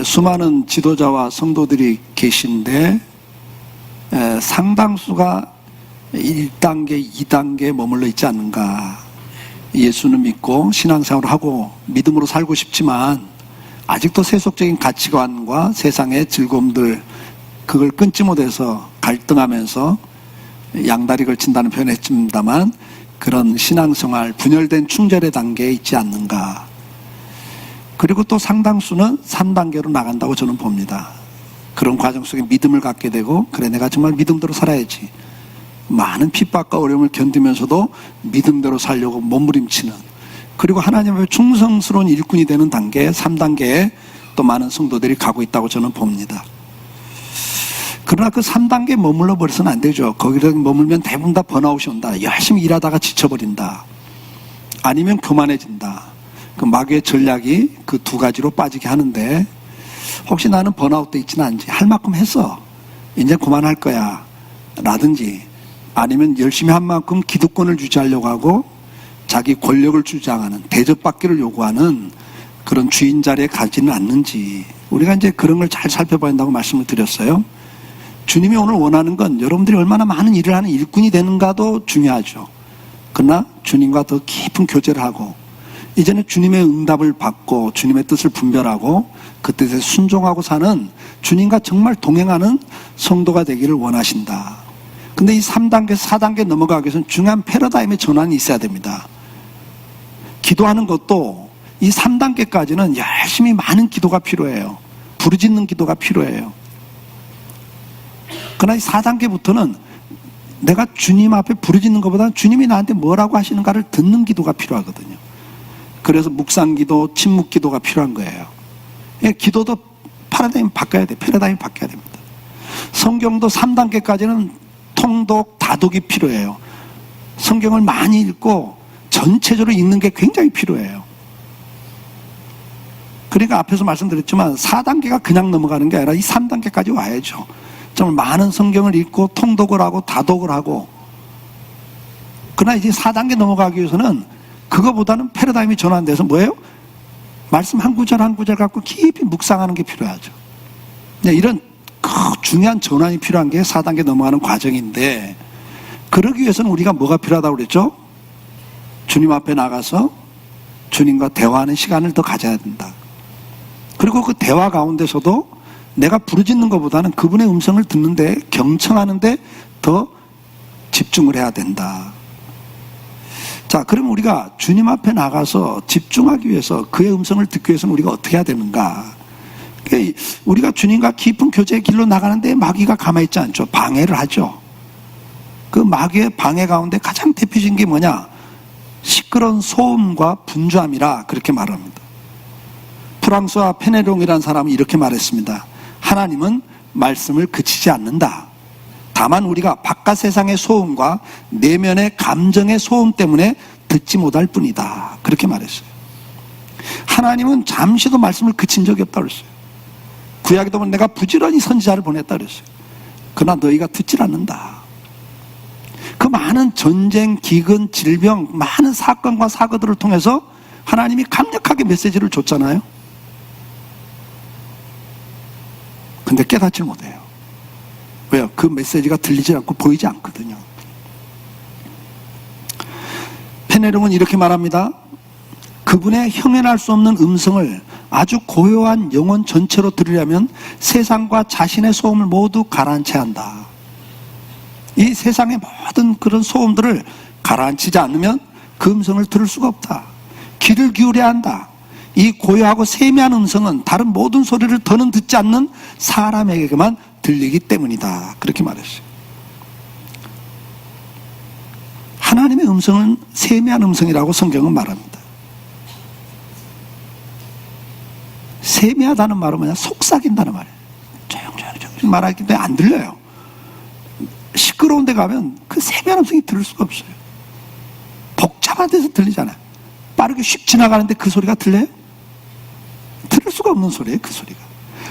수많은 지도자와 성도들이 계신데 상당수가 1단계, 2단계에 머물러 있지 않는가. 예수는 믿고 신앙생활을 하고 믿음으로 살고 싶지만 아직도 세속적인 가치관과 세상의 즐거움들 그걸 끊지 못해서 갈등하면서 양다리 걸친다는 표현을 했습니다만 그런 신앙생활, 분열된 충절의 단계에 있지 않는가. 그리고 또 상당수는 3단계로 나간다고 저는 봅니다. 그런 과정 속에 믿음을 갖게 되고 그래 내가 정말 믿음대로 살아야지. 많은 핍박과 어려움을 견디면서도 믿음대로 살려고 몸부림치는, 그리고 하나님 앞에 충성스러운 일꾼이 되는 단계 3단계에 또 많은 성도들이 가고 있다고 저는 봅니다. 그러나 그 3단계에 머물러 버려서는 안 되죠. 거기서 머물면 대부분 다 번아웃이 온다. 열심히 일하다가 지쳐버린다. 아니면 교만해진다. 그 마귀의 전략이 그 두 가지로 빠지게 하는데, 혹시 나는 번아웃돼 있지는 않지, 할 만큼 했어, 이제 그만할 거야 라든지, 아니면 열심히 한 만큼 기득권을 유지하려고 하고 자기 권력을 주장하는, 대접받기를 요구하는 그런 주인 자리에 가지는 않는지, 우리가 이제 그런 걸 잘 살펴봐야 한다고 말씀을 드렸어요. 주님이 오늘 원하는 건 여러분들이 얼마나 많은 일을 하는 일꾼이 되는가도 중요하죠. 그러나 주님과 더 깊은 교제를 하고 이제는 주님의 응답을 받고 주님의 뜻을 분별하고 그 뜻에 순종하고 사는, 주님과 정말 동행하는 성도가 되기를 원하신다. 근데 이 3단계, 4단계 넘어가기 위해서는 중요한 패러다임의 전환이 있어야 됩니다. 기도하는 것도 이 3단계까지는 열심히 많은 기도가 필요해요. 부르짖는 기도가 필요해요. 그러나 이 4단계부터는 내가 주님 앞에 부르짖는 것보다는 주님이 나한테 뭐라고 하시는가를 듣는 기도가 필요하거든요. 그래서 묵상기도, 침묵기도가 필요한 거예요. 기도도 패러다임 바뀌어야 돼. 패러다임 바뀌어야 됩니다. 성경도 3단계까지는 통독, 다독이 필요해요. 성경을 많이 읽고 전체적으로 읽는 게 굉장히 필요해요. 그러니까 앞에서 말씀드렸지만 4단계가 그냥 넘어가는 게 아니라 이 3단계까지 와야죠. 정말 많은 성경을 읽고 통독을 하고 다독을 하고. 그러나 이제 4단계 넘어가기 위해서는 그거보다는 패러다임이 전환돼서 뭐예요? 말씀 한 구절 한 구절 갖고 깊이 묵상하는 게 필요하죠. 이런 중요한 전환이 필요한 게 4단계 넘어가는 과정인데, 그러기 위해서는 우리가 뭐가 필요하다고 그랬죠? 주님 앞에 나가서 주님과 대화하는 시간을 더 가져야 된다. 그리고 그 대화 가운데서도 내가 부르짖는 것보다는 그분의 음성을 듣는데, 경청하는데 더 집중을 해야 된다. 자, 그럼 우리가 주님 앞에 나가서 집중하기 위해서, 그의 음성을 듣기 위해서는 우리가 어떻게 해야 되는가? 우리가 주님과 깊은 교제의 길로 나가는데 마귀가 가만히 있지 않죠. 방해를 하죠. 그 마귀의 방해 가운데 가장 대표적인 게 뭐냐? 시끄러운 소음과 분주함이라 그렇게 말합니다. 프랑스와 페네롱이라는 사람이 이렇게 말했습니다. 하나님은 말씀을 그치지 않는다. 다만 우리가 바깥 세상의 소음과 내면의 감정의 소음 때문에 듣지 못할 뿐이다. 그렇게 말했어요. 하나님은 잠시도 말씀을 그친 적이 없다고 그랬어요. 구약에도 보면 내가 부지런히 선지자를 보냈다 그랬어요. 그러나 너희가 듣질 않는다. 그 많은 전쟁, 기근, 질병, 많은 사건과 사고들을 통해서 하나님이 강력하게 메시지를 줬잖아요. 근데 깨닫지 못해요. 왜요? 그 메시지가 들리지 않고 보이지 않거든요. 페네롱은 이렇게 말합니다. 그분의 형언할 수 없는 음성을 아주 고요한 영혼 전체로 들으려면 세상과 자신의 소음을 모두 가라앉혀야 한다. 이 세상의 모든 그런 소음들을 가라앉히지 않으면 그 음성을 들을 수가 없다. 귀를 기울여야 한다. 이 고요하고 세미한 음성은 다른 모든 소리를 더는 듣지 않는 사람에게만 들리기 때문이다. 그렇게 말했어요. 하나님의 음성은 세미한 음성이라고 성경은 말합니다. 세미하다는 말은 뭐냐? 속삭인다는 말이에요. 조용히 말하기 때문에 안 들려요. 시끄러운 데 가면 그 세미한 음성이 들을 수가 없어요. 복잡한 데서 들리잖아요. 빠르게 휙 지나가는데 그 소리가 들려요? 들을 수가 없는 소리예요, 그 소리가.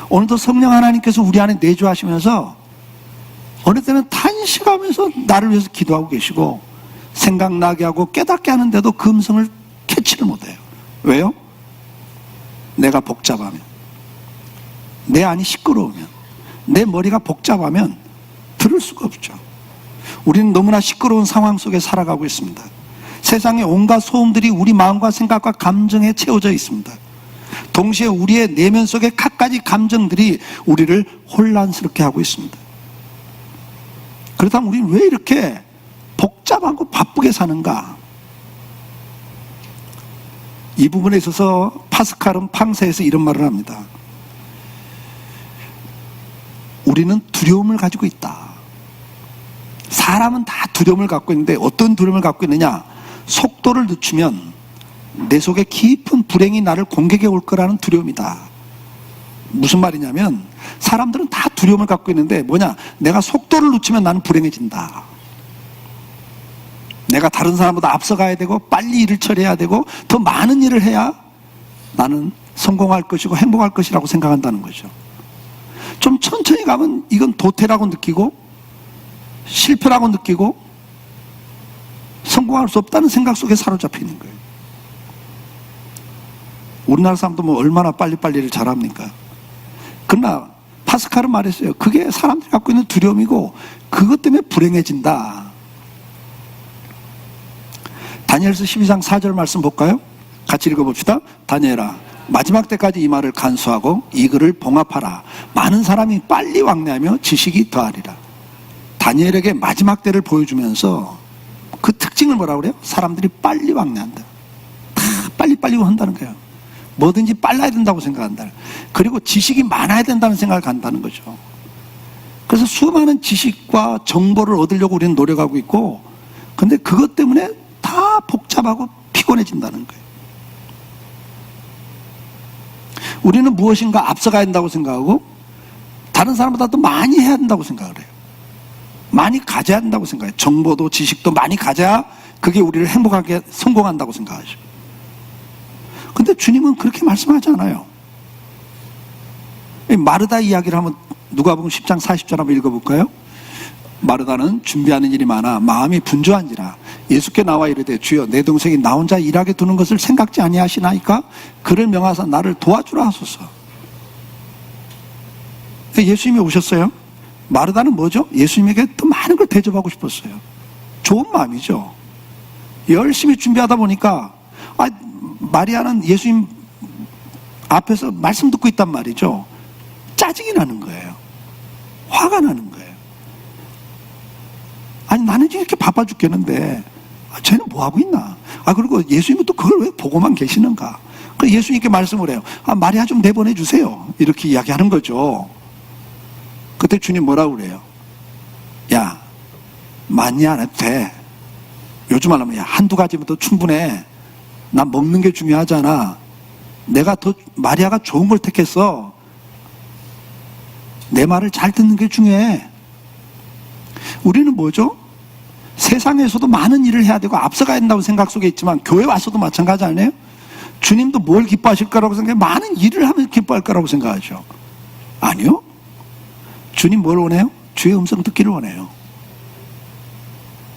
오늘도 성령 하나님께서 우리 안에 내주하시면서 어느 때는 탄식하면서 나를 위해서 기도하고 계시고 생각나게 하고 깨닫게 하는데도 그 음성을 캐치를 못해요. 왜요? 내가 복잡하면. 내 안이 시끄러우면, 내 머리가 복잡하면 들을 수가 없죠. 우리는 너무나 시끄러운 상황 속에 살아가고 있습니다. 세상의 온갖 소음들이 우리 마음과 생각과 감정에 채워져 있습니다. 동시에 우리의 내면 속의 갖가지 감정들이 우리를 혼란스럽게 하고 있습니다. 그렇다면 우리는 왜 이렇게 복잡하고 바쁘게 사는가? 이 부분에 있어서 파스칼은 팡세에서 이런 말을 합니다. 우리는 두려움을 가지고 있다. 사람은 다 두려움을 갖고 있는데 어떤 두려움을 갖고 있느냐? 속도를 늦추면 내 속에 깊은 불행이 나를 공격해 올 거라는 두려움이다. 무슨 말이냐면 사람들은 다 두려움을 갖고 있는데 뭐냐? 내가 속도를 늦추면 나는 불행해진다. 내가 다른 사람보다 앞서가야 되고 빨리 일을 처리해야 되고 더 많은 일을 해야 나는 성공할 것이고 행복할 것이라고 생각한다는 거죠. 좀 천천히 가면 이건 도태라고 느끼고 실패라고 느끼고 성공할 수 없다는 생각 속에 사로잡혀 있는 거예요. 우리나라 사람도 뭐 얼마나 빨리빨리를 잘합니까? 그러나 파스칼은 말했어요. 그게 사람들이 갖고 있는 두려움이고 그것 때문에 불행해진다. 다니엘서 12장 4절 말씀 볼까요? 같이 읽어봅시다. 다니엘아, 마지막 때까지 이 말을 간수하고 이 글을 봉합하라. 많은 사람이 빨리 왕래하며 지식이 더하리라. 다니엘에게 마지막 때를 보여주면서 그 특징을 뭐라고 그래요? 사람들이 빨리 왕래한다. 다 빨리빨리 한다는 거예요. 뭐든지 빨라야 된다고 생각한다. 그리고 지식이 많아야 된다는 생각을 간다는 거죠. 그래서 수많은 지식과 정보를 얻으려고 우리는 노력하고 있고, 근데 그것 때문에 다 복잡하고 피곤해진다는 거예요. 우리는 무엇인가 앞서가야 된다고 생각하고 다른 사람보다 더 많이 해야 된다고 생각을 해요. 많이 가져야 된다고 생각해요. 정보도 지식도 많이 가져야 그게 우리를 행복하게 성공한다고 생각하죠. 근데 주님은 그렇게 말씀하지 않아요. 마르다 이야기를 한번 누가복음 10장 40절 한번 읽어볼까요? 마르다는 준비하는 일이 많아 마음이 분주한지라 예수께 나와 이르되 주여 내 동생이 나 혼자 일하게 두는 것을 생각지 아니하시나이까 그를 명하사 나를 도와주라 하소서. 예수님이 오셨어요. 마르다는 뭐죠? 예수님에게 더 많은 걸 대접하고 싶었어요. 좋은 마음이죠. 열심히 준비하다 보니까 마리아는 예수님 앞에서 말씀 듣고 있단 말이죠. 짜증이 나는 거예요. 화가 나는 거예요. 아니 나는 지금 이렇게 바빠 죽겠는데 쟤는 뭐하고 있나? 그리고 예수님은 또 그걸 왜 보고만 계시는가? 그래서 예수님께 말씀을 해요. 마리아 좀 내보내 주세요. 이렇게 이야기하는 거죠. 그때 주님 뭐라고 그래요? 야, 많이 안 해도 돼. 요즘 말하면 야, 한두 가지면 더 충분해. 난 먹는 게 중요하잖아. 내가 더 마리아가 좋은 걸 택했어. 내 말을 잘 듣는 게 중요해. 우리는 뭐죠? 세상에서도 많은 일을 해야 되고 앞서가야 된다고 생각 속에 있지만 교회 와서도 마찬가지 아니에요? 주님도 뭘 기뻐하실 거라고 생각해? 많은 일을 하면 기뻐할 거라고 생각하죠. 아니요. 주님 뭘 원해요? 주의 음성 듣기를 원해요.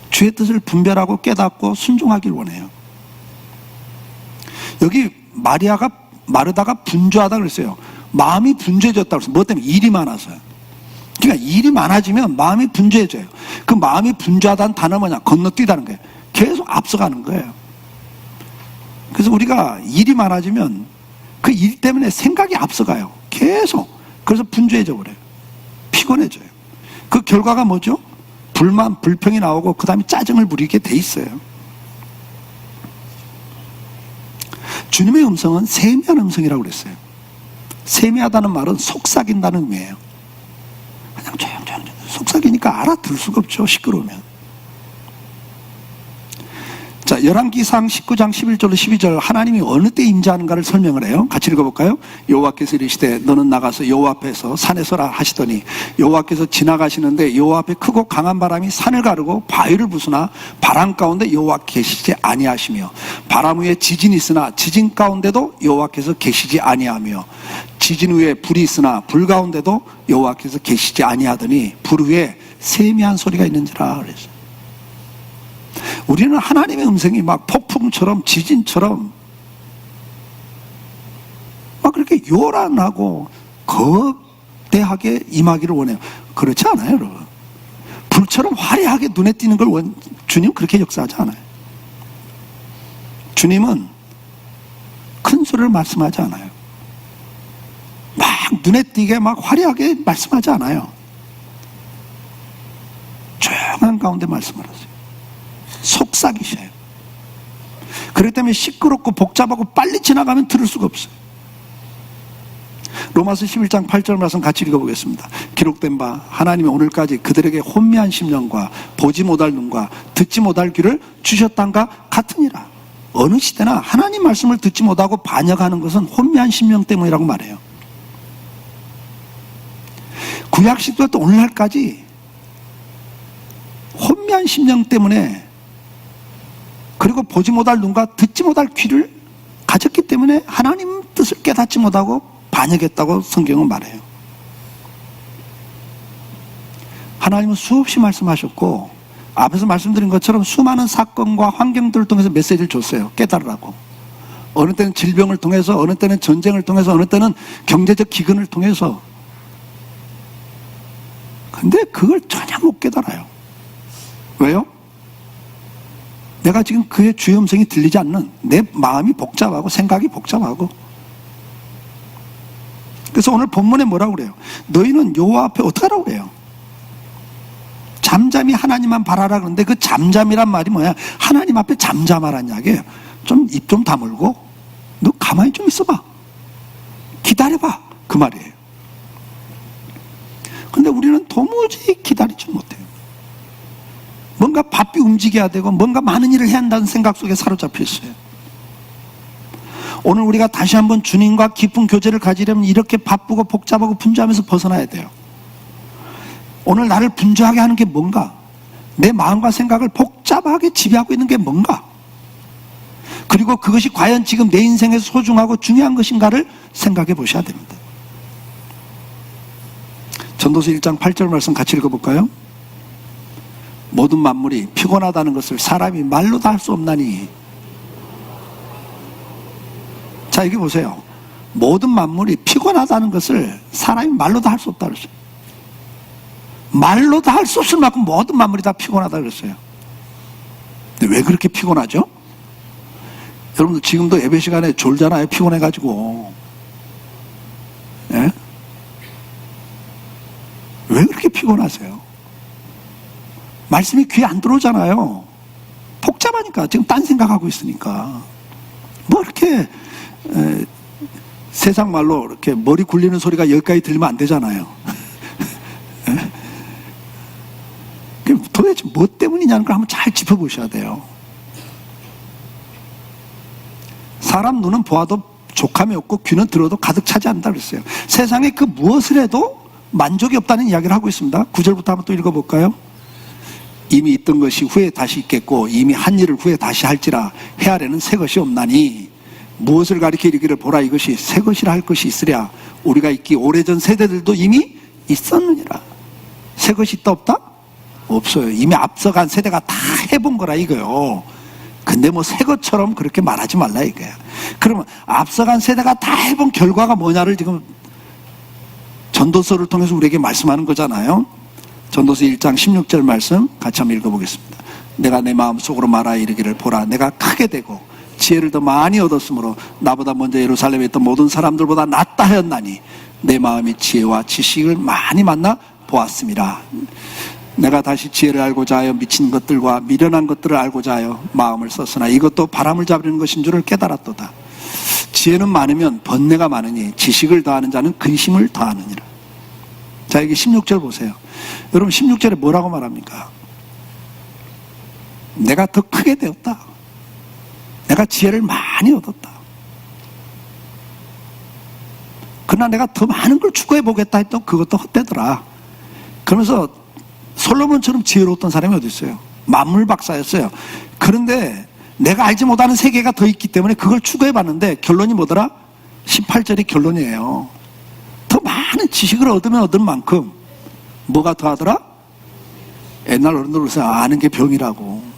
주의 뜻을 분별하고 깨닫고 순종하기를 원해요. 여기 마르다가 분주하다 그랬어요. 마음이 분주해졌다고 그랬어요. 뭐 때문에? 일이 많아서요. 그러니까 일이 많아지면 마음이 분주해져요. 그 마음이 분주하다는 단어 뭐냐? 건너뛰다는 거예요. 계속 앞서가는 거예요. 그래서 우리가 일이 많아지면 그 일 때문에 생각이 앞서가요. 계속. 그래서 분주해져 버려요. 피곤해져요. 그 결과가 뭐죠? 불만, 불평이 나오고 그 다음에 짜증을 부리게 돼 있어요. 주님의 음성은 세미한 음성이라고 그랬어요. 세미하다는 말은 속삭인다는 의미예요. 그냥 조용조용 속삭이니까 알아들 수가 없죠. 시끄러우면. 자, 열왕기상 19장 11절로 12절 하나님이 어느 때 임재하는가를 설명을 해요. 같이 읽어볼까요? 여호와께서 이르시되 너는 나가서 여호와 앞에서 산에 서라 하시더니 여호와께서 지나가시는데 여호와 앞에 크고 강한 바람이 산을 가르고 바위를 부수나 바람 가운데 여호와 계시지 아니하시며 바람 위에 지진이 있으나 지진 가운데도 여호와께서 계시지 아니하며 지진 위에 불이 있으나 불 가운데도 여호와께서 계시지 아니하더니 불 위에 세미한 소리가 있는지라 그랬어요. 우리는 하나님의 음성이 막 폭풍처럼 지진처럼 막 그렇게 요란하고 막대하게 임하기를 원해요. 그렇지 않아요, 여러분. 불처럼 화려하게 눈에 띄는 걸 주님 그렇게 역사하지 않아요. 주님은 큰 소리를 말씀하지 않아요. 막 눈에 띄게 막 화려하게 말씀하지 않아요. 조용한 가운데 말씀을 하세요. 속삭이셔요. 그렇기 때문에 시끄럽고 복잡하고 빨리 지나가면 들을 수가 없어요. 로마서 11장 8절 말씀 같이 읽어보겠습니다. 기록된 바 하나님이 오늘까지 그들에게 혼미한 심령과 보지 못할 눈과 듣지 못할 귀를 주셨단가 같으니라. 어느 시대나 하나님 말씀을 듣지 못하고 반역하는 것은 혼미한 심령 때문이라고 말해요. 구약 시대부터 오늘날까지 혼미한 심령 때문에, 그리고 보지 못할 눈과 듣지 못할 귀를 가졌기 때문에 하나님 뜻을 깨닫지 못하고 반역했다고 성경은 말해요. 하나님은 수없이 말씀하셨고, 앞에서 말씀드린 것처럼 수많은 사건과 환경들을 통해서 메시지를 줬어요. 깨달으라고. 어느 때는 질병을 통해서, 어느 때는 전쟁을 통해서, 어느 때는 경제적 기근을 통해서. 근데 그걸 전혀 못 깨달아요. 왜요? 내가 지금 그의 주의 음성이 들리지 않는, 내 마음이 복잡하고 생각이 복잡하고. 그래서 오늘 본문에 뭐라고 그래요? 너희는 여호와 앞에 어떻게 하라고 그래요? 잠잠히 하나님만 바라라. 그러는데 그 잠잠이란 말이 뭐야? 하나님 앞에 잠잠하란 이야기예요. 좀 입 좀 다물고 너 가만히 좀 있어봐, 기다려봐, 그 말이에요. 근데 우리는 도무지 기다리지 못해요. 뭔가 바삐 움직여야 되고 뭔가 많은 일을 해야 한다는 생각 속에 사로잡혀 있어요. 오늘 우리가 다시 한번 주님과 깊은 교제를 가지려면 이렇게 바쁘고 복잡하고 분주하면서 벗어나야 돼요. 오늘 나를 분주하게 하는 게 뭔가? 내 마음과 생각을 복잡하게 지배하고 있는 게 뭔가? 그리고 그것이 과연 지금 내 인생에서 소중하고 중요한 것인가를 생각해 보셔야 됩니다. 전도서 1장 8절 말씀 같이 읽어볼까요? 모든 만물이 피곤하다는 것을 사람이 말로 다 할 수 없나니. 자, 여기 보세요. 모든 만물이 피곤하다는 것을 사람이 말로 다 할 수 없다 그랬어요. 말로 다 할 수 없을 만큼 모든 만물이 다 피곤하다 그랬어요. 근데 왜 그렇게 피곤하죠? 여러분들 지금도 예배 시간에 졸잖아요. 피곤해가지고. 예? 왜 그렇게 피곤하세요? 말씀이 귀에 안 들어오잖아요. 복잡하니까. 지금 딴 생각하고 있으니까. 뭐 이렇게 세상 말로 이렇게 머리 굴리는 소리가 여기까지 들리면 안 되잖아요. 도대체 뭐 때문이냐는 걸 한번 잘 짚어보셔야 돼요. 사람 눈은 보아도 족함이 없고 귀는 들어도 가득 차지 않는다 그랬어요. 세상에 그 무엇을 해도 만족이 없다는 이야기를 하고 있습니다. 9절부터 한번 또 읽어볼까요? 이미 있던 것이 후에 다시 있겠고 이미 한 일을 후에 다시 할지라 헤아려는 새 것이 없나니 무엇을 가리켜 이르기를 보라 이것이 새 것이라 할 것이 있으랴 우리가 있기 오래전 세대들도 이미 있었느니라. 새 것이 있다 없다? 없어요. 이미 앞서간 세대가 다 해본 거라 이거요. 근데 뭐 새 것처럼 그렇게 말하지 말라 이거야. 그러면 앞서간 세대가 다 해본 결과가 뭐냐를 지금 전도서를 통해서 우리에게 말씀하는 거잖아요. 전도서 1장 16절 말씀 같이 한번 읽어보겠습니다. 내가 내 마음속으로 말하 이르기를 보라 내가 크게 되고 지혜를 더 많이 얻었으므로 나보다 먼저 예루살렘에 있던 모든 사람들보다 낫다 하였나니 내 마음이 지혜와 지식을 많이 만나 보았음이라. 내가 다시 지혜를 알고자 하여 미친 것들과 미련한 것들을 알고자 하여 마음을 썼으나 이것도 바람을 잡으려는 것인 줄을 깨달았도다. 지혜는 많으면 번뇌가 많으니 지식을 더하는 자는 근심을 더하느니라. 자, 여기 16절 보세요. 여러분 16절에 뭐라고 말합니까? 내가 더 크게 되었다. 내가 지혜를 많이 얻었다. 그러나 내가 더 많은 걸 추구해 보겠다 했던 그것도 헛되더라. 그러면서 솔로몬처럼 지혜로웠던 사람이 어디 있어요? 만물 박사였어요. 그런데 내가 알지 못하는 세계가 더 있기 때문에 그걸 추구해 봤는데 결론이 뭐더라? 18절이 결론이에요. 더 많은 지식을 얻으면 얻은 만큼 뭐가 더하더라? 옛날 어른들 그래서 아는 게 병이라고.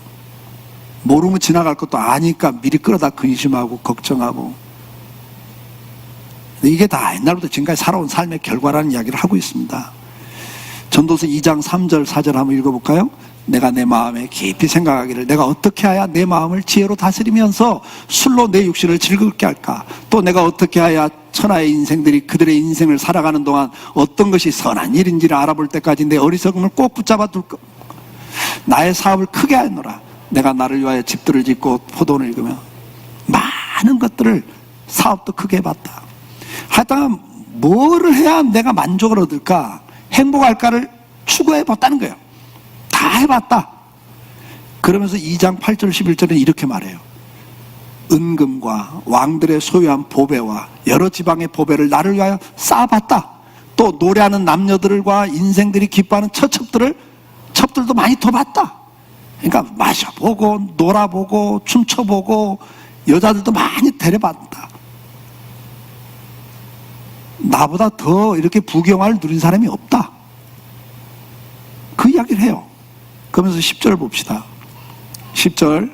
모르면 지나갈 것도 아니까 미리 끌어다 근심하고 걱정하고. 이게 다 옛날부터 지금까지 살아온 삶의 결과라는 이야기를 하고 있습니다. 전도서 2장 3절 4절 한번 읽어볼까요? 내가 내 마음에 깊이 생각하기를 내가 어떻게 해야 내 마음을 지혜로 다스리면서 술로 내 육신을 즐겁게 할까? 또 내가 어떻게 해야 천하의 인생들이 그들의 인생을 살아가는 동안 어떤 것이 선한 일인지를 알아볼 때까지 내 어리석음을 꼭 붙잡아 둘까? 나의 사업을 크게 하노라. 내가 나를 위하여 집들을 짓고 포도원을 읽으며 많은 것들을 사업도 크게 해봤다. 하여튼 뭐를 해야 내가 만족을 얻을까? 행복할까를 추구해봤다는 거예요. 다 해봤다. 그러면서 2장 8절 11절에 이렇게 말해요. 은금과 왕들의 소유한 보배와 여러 지방의 보배를 나를 위하여 쌓아봤다. 또 노래하는 남녀들과 인생들이 기뻐하는 첩들도 많이 더 봤다. 그러니까 마셔보고 놀아보고 춤춰보고 여자들도 많이 데려봤다. 나보다 더 이렇게 부경화를 누린 사람이 없다. 그 이야기를 해요. 그러면서 10절 봅시다. 10절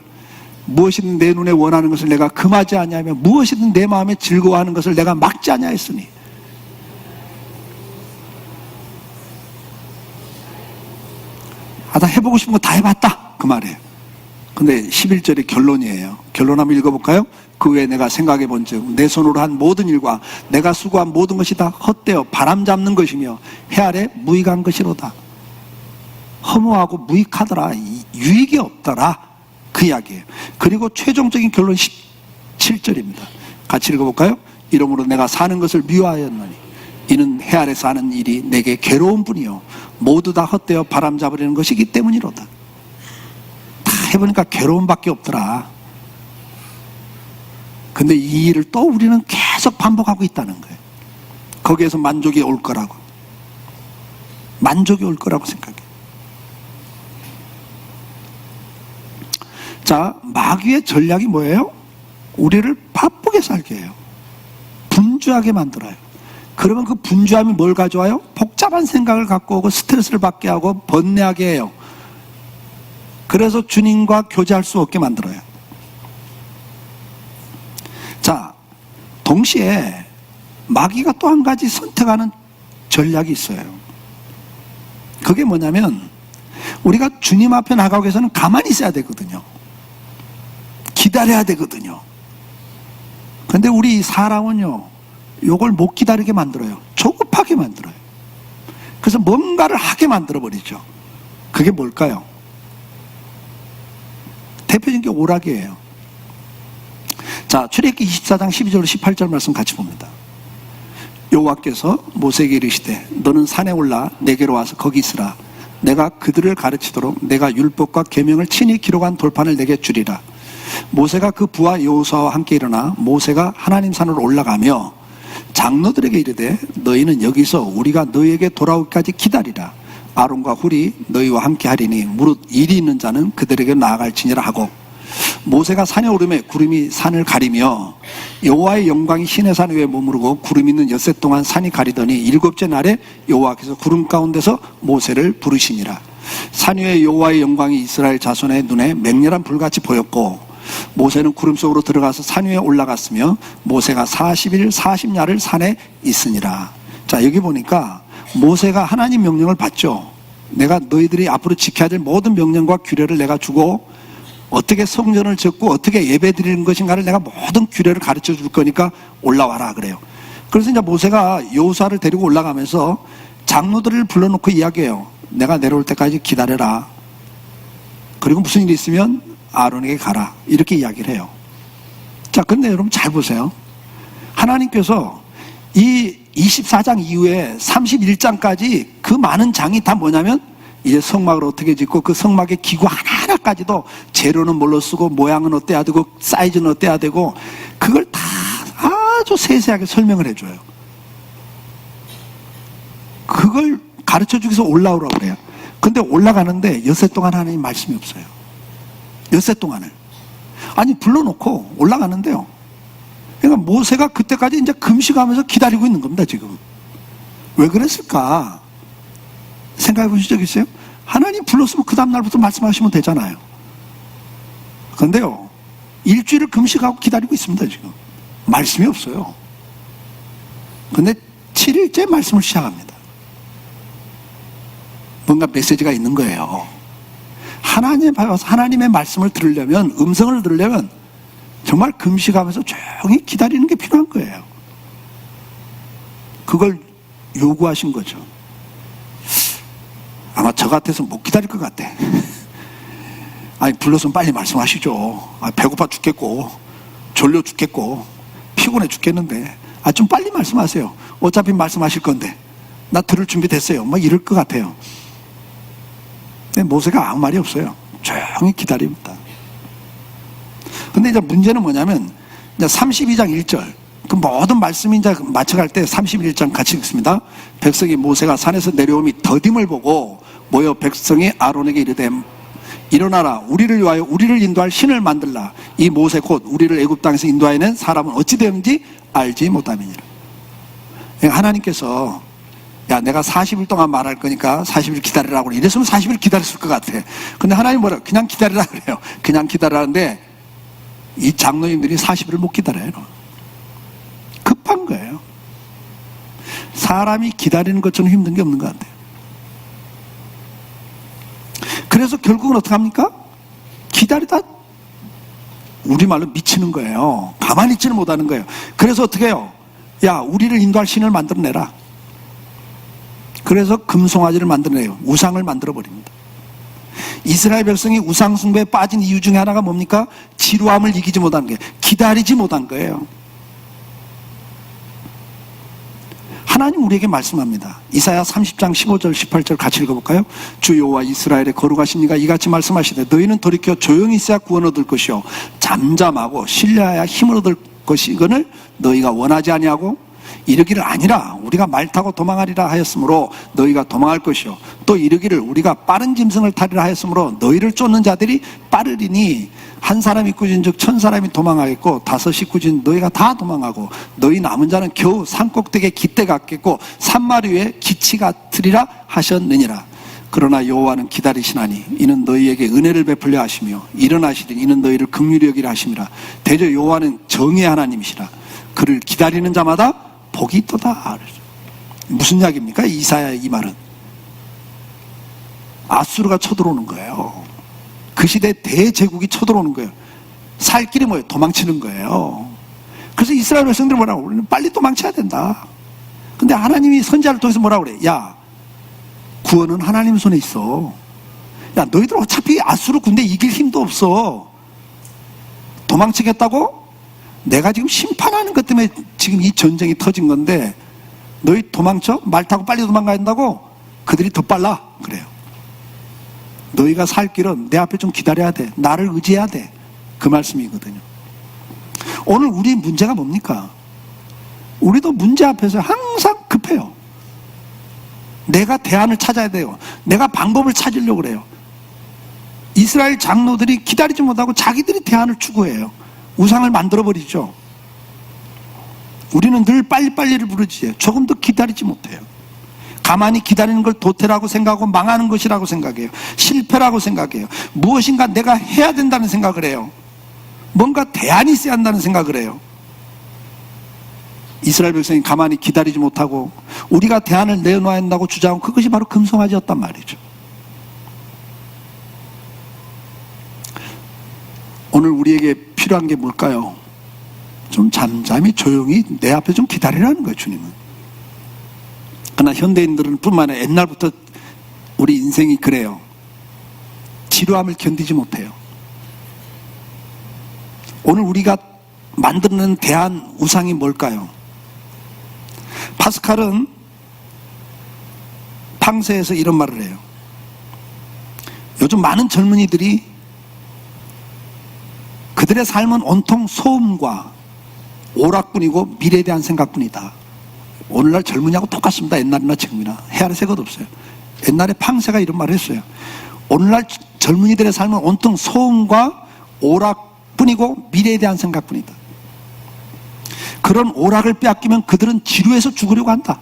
무엇이든 내 눈에 원하는 것을 내가 금하지 아니하며 무엇이든 내 마음에 즐거워하는 것을 내가 막지 아니하였으니 다 해보고 싶은 거 다 해봤다 그 말이에요. 근데 11절이 결론이에요. 결론 한번 읽어볼까요? 그 후에 내가 생각해 본즉 내 손으로 한 모든 일과 내가 수고한 모든 것이 다 헛되어 바람 잡는 것이며 해 아래 무익한 것이로다. 허무하고 무익하더라. 유익이 없더라. 그 이야기예요. 그리고 최종적인 결론 17절입니다. 같이 읽어볼까요? 이러므로 내가 사는 것을 미워하였노니 이는 해 아래 사는 일이 내게 괴로운 뿐이요 모두 다 헛되어 바람 잡으려는 것이기 때문이로다. 다 해보니까 괴로움밖에 없더라. 근데 이 일을 또 우리는 계속 반복하고 있다는 거예요. 거기에서 만족이 올 거라고 생각해요. 자, 마귀의 전략이 뭐예요? 우리를 바쁘게 살게 해요. 분주하게 만들어요. 그러면 그 분주함이 뭘 가져와요? 복잡한 생각을 갖고 오고 스트레스를 받게 하고 번뇌하게 해요. 그래서 주님과 교제할 수 없게 만들어요. 자, 동시에 마귀가 또 한 가지 선택하는 전략이 있어요. 그게 뭐냐면 우리가 주님 앞에 나가기 위해서는 가만히 있어야 되거든요. 기다려야 되거든요. 근데 우리 사람은요, 요걸 못 기다리게 만들어요. 조급하게 만들어요. 그래서 뭔가를 하게 만들어버리죠. 그게 뭘까요? 대표적인 게 오락이에요. 자, 출애굽기 24장 12절 18절 말씀 같이 봅니다. 여호와께서 모세에게 이르시되 너는 산에 올라 내게로 와서 거기 있으라. 내가 그들을 가르치도록 내가 율법과 계명을 친히 기록한 돌판을 내게 주리라. 모세가 그 부하 여호수아와 함께 일어나 모세가 하나님 산으로 올라가며 장로들에게 이르되 너희는 여기서 우리가 너희에게 돌아오기까지 기다리라. 아론과 훌이 너희와 함께 하리니 무릇 일이 있는 자는 그들에게 나아갈지니라 하고 모세가 산에 오르매 구름이 산을 가리며 여호와의 영광이 시내산 위에 머무르고 구름 있는 엿새 동안 산이 가리더니 일곱째 날에 여호와께서 구름 가운데서 모세를 부르시니라. 산 위에 여호와의 영광이 이스라엘 자손의 눈에 맹렬한 불같이 보였고 모세는 구름 속으로 들어가서 산 위에 올라갔으며 모세가 40일 40야를 산에 있으니라. 자, 여기 보니까 모세가 하나님 명령을 받죠. 내가 너희들이 앞으로 지켜야 될 모든 명령과 규례를 내가 주고 어떻게 성전을 짓고 어떻게 예배 드리는 것인가를 내가 모든 규례를 가르쳐 줄 거니까 올라와라 그래요. 그래서 이제 모세가 여호수아를 데리고 올라가면서 장로들을 불러놓고 이야기해요. 내가 내려올 때까지 기다려라. 그리고 무슨 일이 있으면 아론에게 가라. 이렇게 이야기를 해요. 자, 근데 여러분 잘 보세요. 하나님께서 이 24장 이후에 31장까지 그 많은 장이 다 뭐냐면 이제 성막을 어떻게 짓고 그 성막의 기구 하나하나까지도 재료는 뭘로 쓰고 모양은 어때야 되고 사이즈는 어때야 되고 그걸 다 아주 세세하게 설명을 해줘요. 그걸 가르쳐주기 위해서 올라오라고 그래요. 근데 올라가는데 엿새 동안 하나님 말씀이 없어요. 엿새 동안을. 아니 불러놓고 올라가는데요. 그러니까 모세가 그때까지 이제 금식하면서 기다리고 있는 겁니다, 지금. 왜 그랬을까? 생각해 보신 적 있어요? 하나님 불렀으면 그 다음날부터 말씀하시면 되잖아요. 그런데요, 일주일을 금식하고 기다리고 있습니다, 지금. 말씀이 없어요. 근데 7일째 말씀을 시작합니다. 뭔가 메시지가 있는 거예요. 하나님의 말씀을 들으려면, 음성을 들으려면 정말 금식하면서 조용히 기다리는 게 필요한 거예요. 그걸 요구하신 거죠. 아마 저 같아서 못 기다릴 것 같아. 아니, 불렀으면 빨리 말씀하시죠. 배고파 죽겠고, 졸려 죽겠고, 피곤해 죽겠는데, 좀 빨리 말씀하세요. 어차피 말씀하실 건데, 나 들을 준비 됐어요. 뭐 이럴 것 같아요. 근데 모세가 아무 말이 없어요. 조용히 기다립니다. 근데 이제 문제는 뭐냐면, 이제 32장 1절, 그 모든 말씀이 이제 맞춰갈 때 31장 같이 읽습니다. 백성이 모세가 산에서 내려오니 더딤을 보고 모여 백성이 아론에게 이르되, 일어나라, 우리를 위하여 우리를 인도할 신을 만들라. 이 모세 곧 우리를 애굽 땅에서 인도하여낸 사람은 어찌 되는지 알지 못함이니라. 하나님께서 야, 내가 40일 동안 말할 거니까 40일 기다리라고. 이랬으면 40일 기다렸을 것 같아. 근데 하나님 뭐라, 그냥 기다리라 그래요. 그냥 기다리라는데 이 장로님들이 40일을 못 기다려요. 급한 거예요. 사람이 기다리는 것처럼 힘든 게 없는 것 같아요. 그래서 결국은 어떻게 합니까? 기다리다 우리말로 미치는 거예요. 가만히 있지는 못하는 거예요. 그래서 어떻게 해요? 야, 우리를 인도할 신을 만들어내라. 그래서 금송아지를 만들어내요. 우상을 만들어버립니다. 이스라엘 백성이 우상 숭배에 빠진 이유 중에 하나가 뭡니까? 지루함을 이기지 못한 거예요. 기다리지 못한 거예요. 하나님 우리에게 말씀합니다. 이사야 30장 15절 18절 같이 읽어볼까요? 주 여호와 이스라엘의 거룩하신 이가 이같이 말씀하시되 너희는 돌이켜 조용히 있어야 구원 얻을 것이요 잠잠하고 신뢰하여 힘을 얻을 것이거늘 너희가 원하지 아니하고 이르기를 아니라 우리가 말 타고 도망하리라 하였으므로 너희가 도망할 것이요 또 이르기를 우리가 빠른 짐승을 타리라 하였으므로 너희를 쫓는 자들이 빠르리니 한 사람이 꾸진즉 1000사람이 도망하겠고 5이 꾸진 너희가 다 도망하고 너희 남은 자는 겨우 산꼭대기에 깃대 같겠고 산마리 위에 기치 같으리라 하셨느니라. 그러나 여호와는 기다리시나니 이는 너희에게 은혜를 베풀려 하시며 일어나시리니 이는 너희를 긍휼히 여기라 하심이라. 대저 여호와는 정의의 하나님이시라. 그를 기다리는 자마다 복이 있도다. 무슨 이야기입니까? 이사야의 이 말은 아수르가 쳐들어오는 거예요. 그 시대에 대제국이 쳐들어오는 거예요. 살 길이 뭐예요? 도망치는 거예요. 그래서 이스라엘 백성들이 뭐라고? 우리는 빨리 도망쳐야 된다. 근데 하나님이 선지자를 통해서 뭐라고 그래? 야, 구원은 하나님 손에 있어. 야, 너희들 어차피 아수르 군대 이길 힘도 없어. 도망치겠다고? 내가 지금 심판하는 것 때문에 지금 이 전쟁이 터진 건데 너희 도망쳐? 말 타고 빨리 도망가야 된다고? 그들이 더 빨라. 그래요. 너희가 살 길은 내 앞에 좀 기다려야 돼. 나를 의지해야 돼. 그 말씀이거든요. 오늘 우리 문제가 뭡니까? 우리도 문제 앞에서 항상 급해요. 내가 대안을 찾아야 돼요. 내가 방법을 찾으려고 그래요. 이스라엘 장로들이 기다리지 못하고 자기들이 대안을 추구해요. 우상을 만들어버리죠. 우리는 늘 빨리빨리를 부르지 조금 더 기다리지 못해요. 가만히 기다리는 걸 도태라고 생각하고 망하는 것이라고 생각해요. 실패라고 생각해요. 무엇인가 내가 해야 된다는 생각을 해요. 뭔가 대안이 있어야 한다는 생각을 해요. 이스라엘 백성이 가만히 기다리지 못하고 우리가 대안을 내놓아야 한다고 주장하고 그것이 바로 금송아지였단 말이죠. 오늘 우리에게 필요한 게 뭘까요? 좀 잠잠히 조용히 내 앞에 좀 기다리라는 거예요, 주님은. 그러나 현대인들은 뿐만 아니라 옛날부터 우리 인생이 그래요. 지루함을 견디지 못해요. 오늘 우리가 만드는 대안 우상이 뭘까요? 파스칼은 팡세에서 이런 말을 해요. 요즘 많은 젊은이들이 그들의 삶은 온통 소음과 오락뿐이고 미래에 대한 생각뿐이다. 오늘날 젊은이하고 똑같습니다. 옛날이나 지금이나 헤아릴 새가 없어요. 옛날에 팡세가 이런 말을 했어요. 오늘날 젊은이들의 삶은 온통 소음과 오락뿐이고 미래에 대한 생각뿐이다. 그런 오락을 빼앗기면 그들은 지루해서 죽으려고 한다.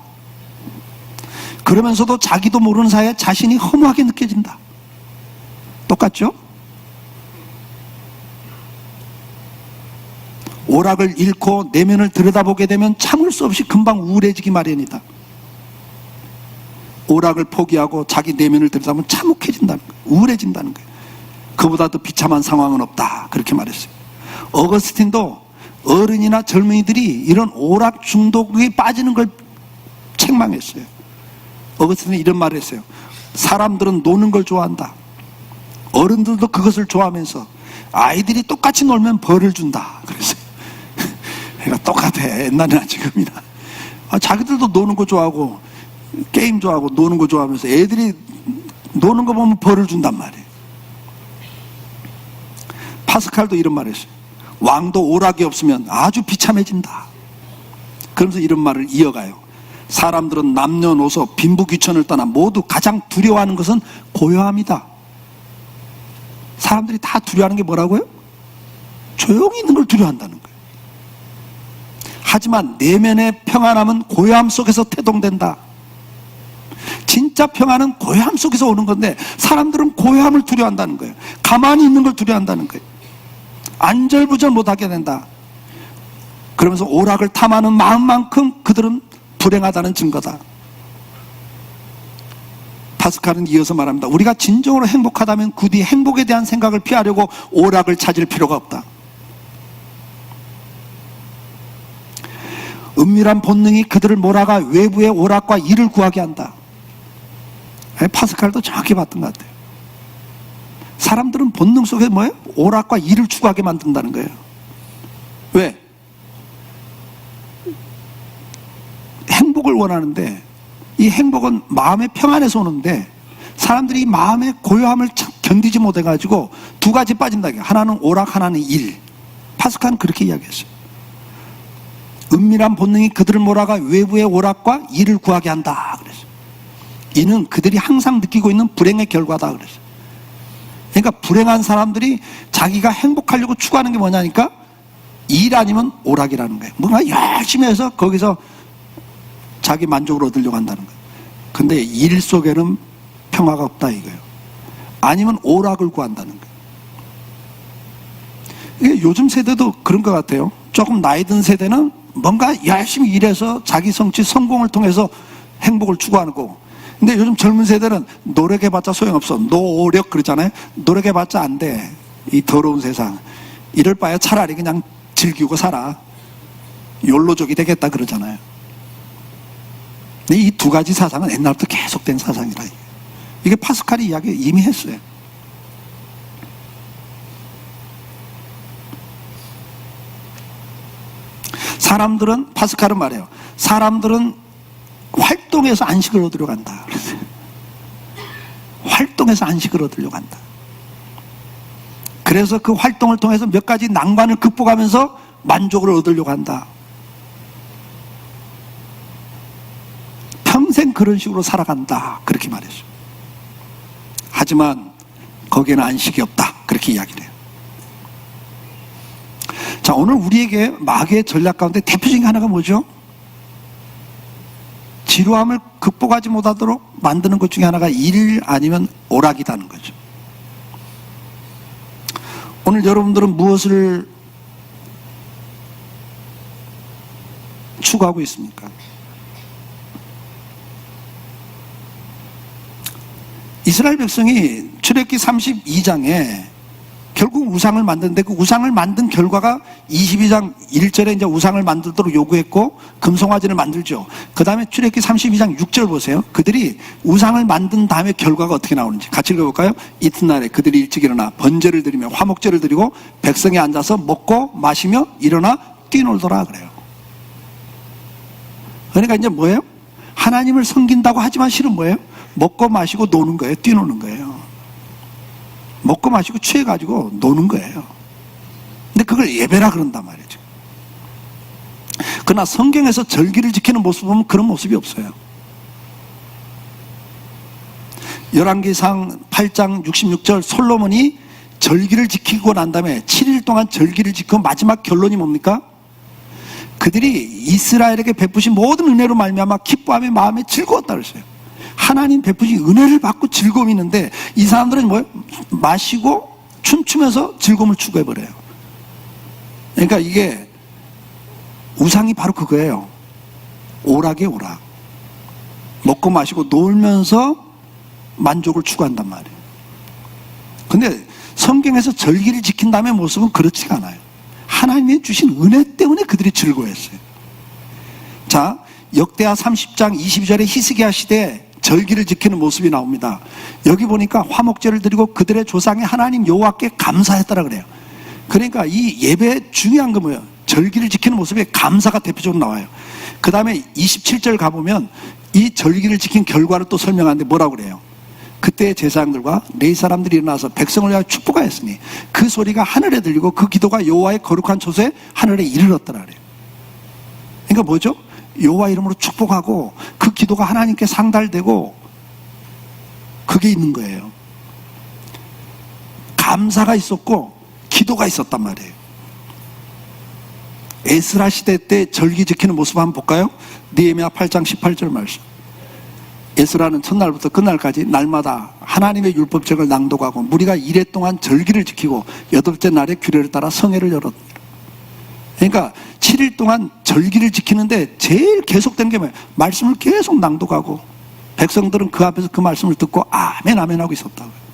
그러면서도 자기도 모르는 사이에 자신이 허무하게 느껴진다. 똑같죠? 오락을 잃고 내면을 들여다보게 되면 참을 수 없이 금방 우울해지기 마련이다. 오락을 포기하고 자기 내면을 들여다보면 참혹해진다는 거예요. 우울해진다는 거예요. 그보다 더 비참한 상황은 없다. 그렇게 말했어요. 어거스틴도 어른이나 젊은이들이 이런 오락 중독에 빠지는 걸 책망했어요. 어거스틴은 이런 말을 했어요. 사람들은 노는 걸 좋아한다. 어른들도 그것을 좋아하면서 아이들이 똑같이 놀면 벌을 준다. 그랬어요. 그러니까 똑같아. 옛날이나 지금이나. 자기들도 노는 거 좋아하고 게임 좋아하고 노는 거 좋아하면서 애들이 노는 거 보면 벌을 준단 말이에요. 파스칼도 이런 말을 했어요. 왕도 오락이 없으면 아주 비참해진다. 그러면서 이런 말을 이어가요. 사람들은 남녀노소 빈부귀천을 떠나 모두 가장 두려워하는 것은 고요함이다. 사람들이 다 두려워하는 게 뭐라고요? 조용히 있는 걸 두려워한다는 거예요. 하지만 내면의 평안함은 고요함 속에서 태동된다. 진짜 평안은 고요함 속에서 오는 건데 사람들은 고요함을 두려워한다는 거예요. 가만히 있는 걸 두려워한다는 거예요. 안절부절 못하게 된다. 그러면서 오락을 탐하는 마음만큼 그들은 불행하다는 증거다. 파스칼은 이어서 말합니다. 우리가 진정으로 행복하다면 굳이 행복에 대한 생각을 피하려고 오락을 찾을 필요가 없다. 은밀한 본능이 그들을 몰아가 외부의 오락과 일을 구하게 한다. 파스칼도 정확히 봤던 것 같아요. 사람들은 본능 속에 뭐예요? 오락과 일을 추구하게 만든다는 거예요. 왜? 행복을 원하는데 이 행복은 마음의 평안에서 오는데 사람들이 마음의 고요함을 견디지 못해가지고 두 가지 빠진다. 하나는 오락, 하나는 일. 파스칼은 그렇게 이야기했어요. 은밀한 본능이 그들을 몰아가 외부의 오락과 일을 구하게 한다. 그랬어요. 이는 그들이 항상 느끼고 있는 불행의 결과다. 그랬어요. 그러니까 불행한 사람들이 자기가 행복하려고 추구하는 게 뭐냐니까 일 아니면 오락이라는 거예요. 뭔가 열심히 해서 거기서 자기 만족을 얻으려고 한다는 거예요. 근데 일 속에는 평화가 없다 이거예요. 아니면 오락을 구한다는 거예요. 이게 요즘 세대도 그런 것 같아요. 조금 나이 든 세대는 뭔가 열심히 일해서 자기 성취, 성공을 통해서 행복을 추구하는 거고, 근데 요즘 젊은 세대는 노력해봤자 소용없어. 노력 그러잖아요. 노력해봤자 안 돼. 이 더러운 세상. 이럴 바에 차라리 그냥 즐기고 살아. 욜로족이 되겠다 그러잖아요. 근데 이 두 가지 사상은 옛날부터 계속된 사상이라. 이게 파스칼이 이야기 이미 했어요. 사람들은, 파스칼은 말해요. 사람들은 활동해서 안식을 얻으려고 한다. 활동해서 안식을 얻으려고 한다. 그래서 그 활동을 통해서 몇 가지 난관을 극복하면서 만족을 얻으려고 한다. 평생 그런 식으로 살아간다. 그렇게 말했어요. 하지만 거기에는 안식이 없다. 그렇게 이야기를 해요. 자, 오늘 우리에게 마귀의 전략 가운데 대표적인 하나가 뭐죠? 지루함을 극복하지 못하도록 만드는 것 중에 하나가 일 아니면 오락이라는 거죠. 오늘 여러분들은 무엇을 추구하고 있습니까? 이스라엘 백성이 출애굽기 32장에 결국 우상을 만드는데 그 우상을 만든 결과가 22장 1절에 이제 우상을 만들도록 요구했고 금송아지를 만들죠. 그 다음에 출애굽기 32장 6절 보세요. 그들이 우상을 만든 다음에 결과가 어떻게 나오는지 같이 읽어볼까요? 이튿날에 그들이 일찍 일어나 번제를 드리며 화목제를 드리고 백성이 앉아서 먹고 마시며 일어나 뛰놀더라 그래요. 그러니까 이제 뭐예요? 하나님을 섬긴다고 하지만 실은 뭐예요? 먹고 마시고 노는 거예요. 뛰노는 거예요. 먹고 마시고 취해가지고 노는 거예요. 근데 그걸 예배라 그런단 말이죠. 그러나 성경에서 절기를 지키는 모습 보면 그런 모습이 없어요. 열왕기상 8장 66절 솔로몬이 절기를 지키고 난 다음에 7일 동안 절기를 지키고 마지막 결론이 뭡니까? 그들이 이스라엘에게 베푸신 모든 은혜로 말미암아 기뻐하며 마음에 즐거웠다 그랬어요. 하나님 베푸신 은혜를 받고 즐거움이 있는데 이 사람들은 뭐예요? 마시고 춤추면서 즐거움을 추구해버려요. 그러니까 이게 우상이 바로 그거예요. 오락이에요, 오락. 먹고 마시고 놀면서 만족을 추구한단 말이에요. 근데 성경에서 절기를 지킨다는 모습은 그렇지가 않아요. 하나님이 주신 은혜 때문에 그들이 즐거워했어요. 자, 역대하 30장 22절에 히스기야 시대에 절기를 지키는 모습이 나옵니다. 여기 보니까 화목제를 드리고 그들의 조상의 하나님 여호와께 감사했다라 그래요. 그러니까 이 예배의 중요한 거 뭐예요? 절기를 지키는 모습에 감사가 대표적으로 나와요. 그 다음에 27절 가보면 이 절기를 지킨 결과를 또 설명하는데 뭐라고 그래요? 그때의 제사장들과 레위 사람들이 일어나서 백성을 위하여 축복하였으니 그 소리가 하늘에 들리고 그 기도가 여호와의 거룩한 처소에 하늘에 이르렀더라 그래요. 그러니까 뭐죠? 여호와 이름으로 축복하고 그 기도가 하나님께 상달되고 그게 있는 거예요. 감사가 있었고 기도가 있었단 말이에요. 에스라 시대 때 절기 지키는 모습 한번 볼까요? 느헤미야 8장 18절 말씀. 에스라는 첫날부터 끝날까지 날마다 하나님의 율법책을 낭독하고 무리가 이래 동안 절기를 지키고 여덟째 날에 규례를 따라 성회를 열었다. 그러니까 7일 동안 절기를 지키는데 제일 계속된 게 뭐예요? 말씀을 계속 낭독하고 백성들은 그 앞에서 그 말씀을 듣고 아멘 아멘 하고 있었다고요.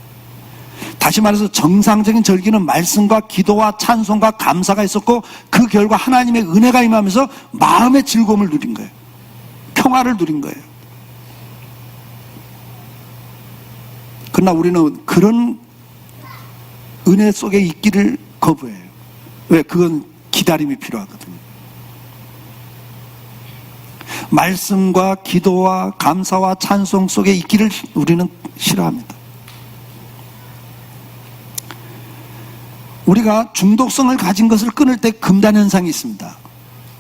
다시 말해서 정상적인 절기는 말씀과 기도와 찬송과 감사가 있었고 그 결과 하나님의 은혜가 임하면서 마음의 즐거움을 누린 거예요. 평화를 누린 거예요. 그러나 우리는 그런 은혜 속에 있기를 거부해요. 왜? 그건 기다림이 필요하거든요. 말씀과 기도와 감사와 찬송 속에 있기를 우리는 싫어합니다. 우리가 중독성을 가진 것을 끊을 때 금단 현상이 있습니다.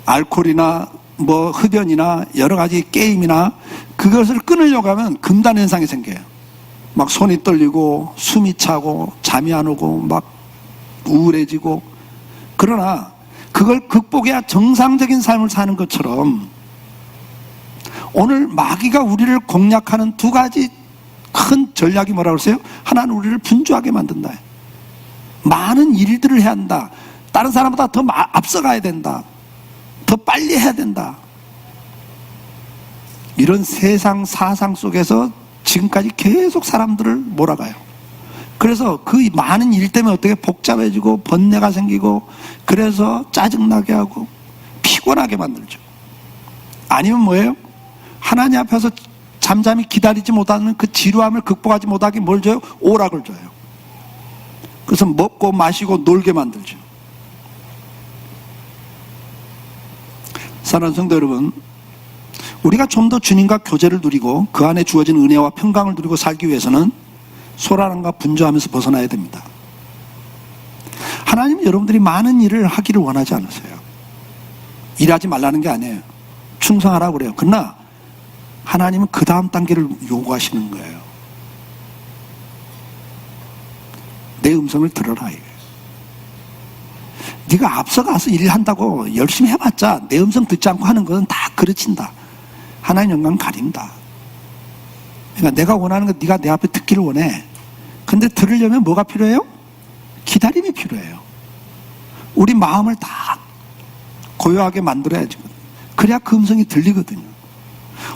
알코올이나 뭐 흡연이나 여러 가지 게임이나 그것을 끊으려고 하면 금단 현상이 생겨요. 막 손이 떨리고 숨이 차고 잠이 안 오고 막 우울해지고. 그러나 그걸 극복해야 정상적인 삶을 사는 것처럼 오늘 마귀가 우리를 공략하는 두 가지 큰 전략이 뭐라고 그러세요? 하나는 우리를 분주하게 만든다. 많은 일들을 해야 한다. 다른 사람보다 더 앞서가야 된다. 더 빨리 해야 된다. 이런 세상 사상 속에서 지금까지 계속 사람들을 몰아가요. 그래서 그 많은 일 때문에 어떻게 복잡해지고 번뇌가 생기고 그래서 짜증나게 하고 피곤하게 만들죠. 아니면 뭐예요? 하나님 앞에서 잠잠히 기다리지 못하는 그 지루함을 극복하지 못하게 뭘 줘요? 오락을 줘요. 그래서 먹고 마시고 놀게 만들죠. 사랑하는 성도 여러분, 우리가 좀 더 주님과 교제를 누리고 그 안에 주어진 은혜와 평강을 누리고 살기 위해서는 소란함과 분주하면서 벗어나야 됩니다. 하나님은 여러분들이 많은 일을 하기를 원하지 않으세요. 일하지 말라는 게 아니에요. 충성하라고 그래요. 그러나 하나님은 그 다음 단계를 요구하시는 거예요. 내 음성을 들어라 이거예요. 네가 앞서가서 일한다고 열심히 해봤자 내 음성 듣지 않고 하는 것은 다 그르친다. 하나님 영광 가린다. 그러니까 내가 원하는 건 네가 내 앞에 듣기를 원해. 근데 들으려면 뭐가 필요해요? 기다림이 필요해요. 우리 마음을 다 고요하게 만들어야지. 그래야 그 음성이 들리거든요.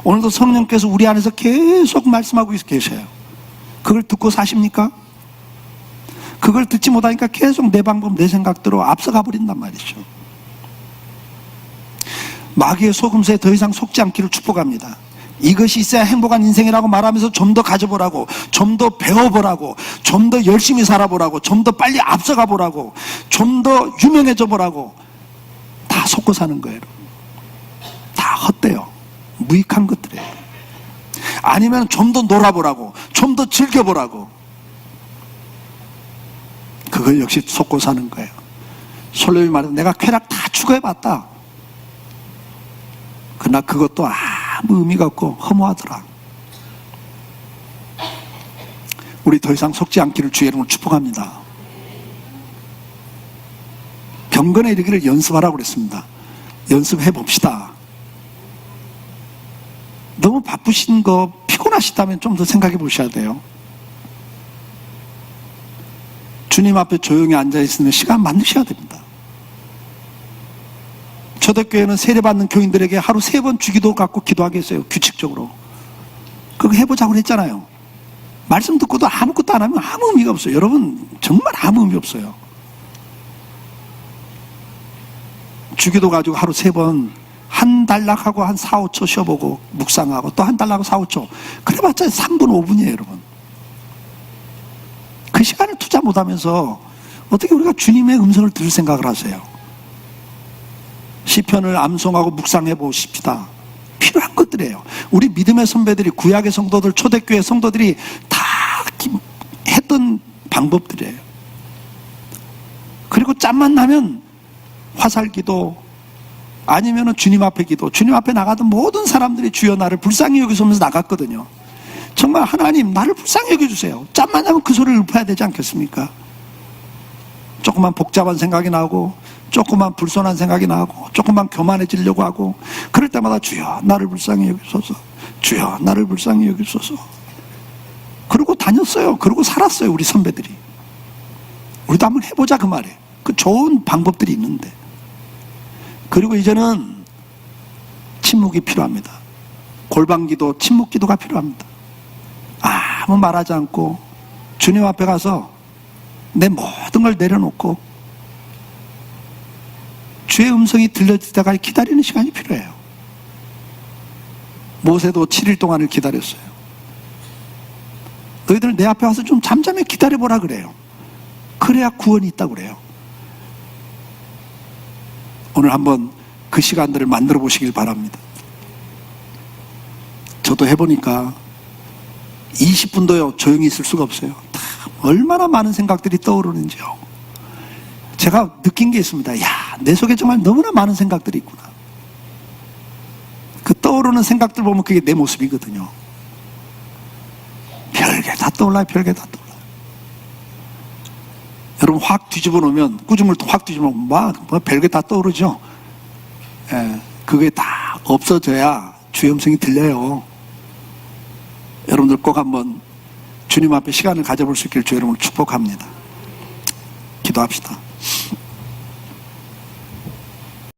오늘도 성령께서 우리 안에서 계속 말씀하고 계셔요. 그걸 듣고 사십니까? 그걸 듣지 못하니까 계속 내 방법, 내 생각대로 앞서가 버린단 말이죠. 마귀의 속임수에 더 이상 속지 않기를 축복합니다. 이것이 있어야 행복한 인생이라고 말하면서 좀 더 가져보라고, 좀 더 배워보라고, 좀 더 열심히 살아보라고, 좀 더 빨리 앞서가 보라고, 좀 더 유명해져 보라고 다 속고 사는 거예요. 다 헛돼요. 무익한 것들이에요. 아니면 좀 더 놀아보라고, 좀 더 즐겨보라고, 그걸 역시 속고 사는 거예요. 솔로몬이 말해서 내가 쾌락 다 추구해봤다. 그러나 그것도 아무 의미가 없고 허무하더라. 우리 더 이상 속지 않기를 주의 이름으로 축복합니다. 경건에 이르기를 연습하라고 그랬습니다. 연습해 봅시다. 너무 바쁘신 거 피곤하시다면 좀 더 생각해 보셔야 돼요. 주님 앞에 조용히 앉아 있는 시간 만드셔야 됩니다. 초대교회는 세례받는 교인들에게 하루 3번 주기도 갖고 기도하게 했어요. 규칙적으로. 그거 해보자고 했잖아요. 말씀 듣고도 아무것도 안 하면 아무 의미가 없어요. 여러분, 정말 아무 의미 없어요. 주기도 가지고 하루 3번 한 단락하고 한 4, 5초 쉬어보고 묵상하고 또 한 단락하고 4, 5초. 그래봤자 3분, 5분이에요, 여러분. 그 시간을 투자 못하면서 어떻게 우리가 주님의 음성을 들을 생각을 하세요? 시편을 암송하고 묵상해 보십시다. 필요한 것들이에요. 우리 믿음의 선배들이, 구약의 성도들, 초대교회 성도들이 다 했던 방법들이에요. 그리고 짬만 나면 화살기도, 아니면 주님 앞에 기도. 주님 앞에 나가던 모든 사람들이 주여 나를 불쌍히 여기소면서 나갔거든요. 정말 하나님 나를 불쌍히 여겨주세요. 짬만 나면 그 소리를 읊어야 되지 않겠습니까? 조금만 복잡한 생각이 나고, 조금만 불손한 생각이 나고, 조금만 교만해지려고 하고, 그럴 때마다 주여 나를 불쌍히 여기소서, 주여 나를 불쌍히 여기소서. 그러고 다녔어요. 그러고 살았어요, 우리 선배들이. 우리도 한번 해보자 그 말이에요. 그 좋은 방법들이 있는데. 그리고 이제는 침묵이 필요합니다. 골방기도, 침묵기도가 필요합니다. 아무 말하지 않고 주님 앞에 가서 내 모든 걸 내려놓고 주의 음성이 들려질 때까지 기다리는 시간이 필요해요. 모세도 7일 동안을 기다렸어요. 너희들 내 앞에 와서 좀 잠잠히 기다려보라 그래요. 그래야 구원이 있다고 그래요. 오늘 한번 그 시간들을 만들어 보시길 바랍니다. 저도 해보니까 20분도요 조용히 있을 수가 없어요. 다 얼마나 많은 생각들이 떠오르는지요. 제가 느낀 게 있습니다. 야, 내 속에 정말 너무나 많은 생각들이 있구나. 그 떠오르는 생각들 보면 그게 내 모습이거든요. 별게 다 떠올라요. 별게 다 떠올라요. 여러분 확 뒤집어 놓으면, 꾸중을 확 뒤집어 놓으면 뭐 별게 다 떠오르죠. 예, 그게 다 없어져야 주의 음성이 들려요. 여러분들 꼭 한번 주님 앞에 시간을 가져볼 수 있길 주의 이름으로 축복합니다. 기도합시다.